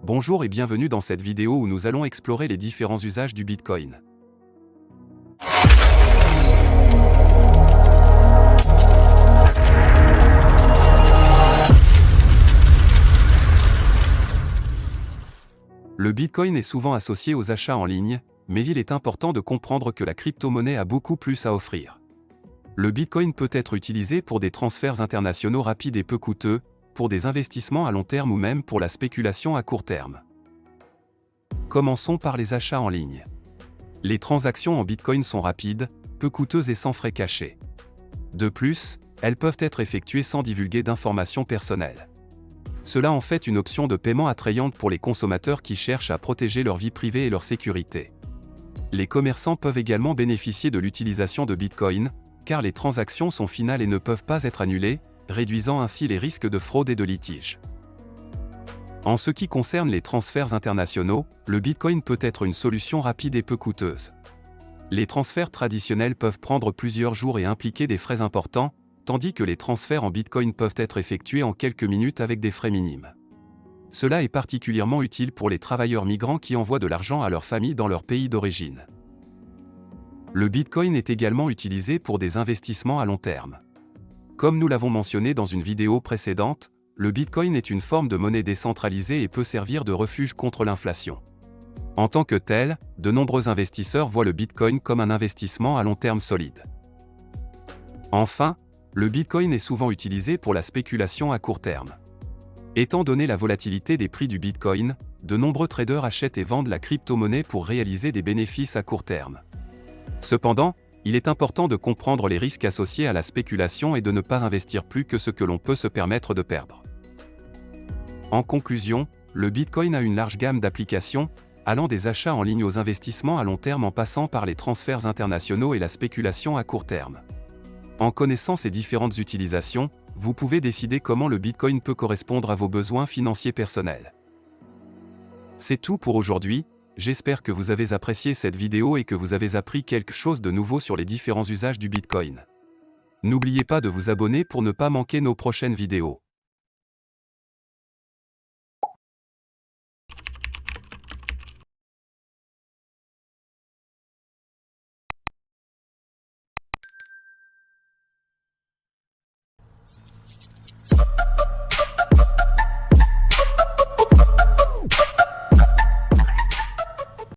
Bonjour et bienvenue dans cette vidéo où nous allons explorer les différents usages du Bitcoin. Le Bitcoin est souvent associé aux achats en ligne, mais il est important de comprendre que la crypto-monnaie a beaucoup plus à offrir. Le Bitcoin peut être utilisé pour des transferts internationaux rapides et peu coûteux, pour des investissements à long terme ou même pour la spéculation à court terme. Commençons par les achats en ligne. Les transactions en Bitcoin sont rapides, peu coûteuses et sans frais cachés. De plus, elles peuvent être effectuées sans divulguer d'informations personnelles. Cela en fait une option de paiement attrayante pour les consommateurs qui cherchent à protéger leur vie privée et leur sécurité. Les commerçants peuvent également bénéficier de l'utilisation de Bitcoin, car les transactions sont finales et ne peuvent pas être annulées, réduisant ainsi les risques de fraude et de litige. En ce qui concerne les transferts internationaux, le Bitcoin peut être une solution rapide et peu coûteuse. Les transferts traditionnels peuvent prendre plusieurs jours et impliquer des frais importants, tandis que les transferts en Bitcoin peuvent être effectués en quelques minutes avec des frais minimes. Cela est particulièrement utile pour les travailleurs migrants qui envoient de l'argent à leur famille dans leur pays d'origine. Le Bitcoin est également utilisé pour des investissements à long terme. Comme nous l'avons mentionné dans une vidéo précédente, le Bitcoin est une forme de monnaie décentralisée et peut servir de refuge contre l'inflation. En tant que tel, de nombreux investisseurs voient le Bitcoin comme un investissement à long terme solide. Enfin, le Bitcoin est souvent utilisé pour la spéculation à court terme. Étant donné la volatilité des prix du Bitcoin, de nombreux traders achètent et vendent la crypto-monnaie pour réaliser des bénéfices à court terme. Cependant, il est important de comprendre les risques associés à la spéculation et de ne pas investir plus que ce que l'on peut se permettre de perdre. En conclusion, le Bitcoin a une large gamme d'applications, allant des achats en ligne aux investissements à long terme en passant par les transferts internationaux et la spéculation à court terme. En connaissant ces différentes utilisations, vous pouvez décider comment le Bitcoin peut correspondre à vos besoins financiers personnels. C'est tout pour aujourd'hui. J'espère que vous avez apprécié cette vidéo et que vous avez appris quelque chose de nouveau sur les différents usages du Bitcoin. N'oubliez pas de vous abonner pour ne pas manquer nos prochaines vidéos.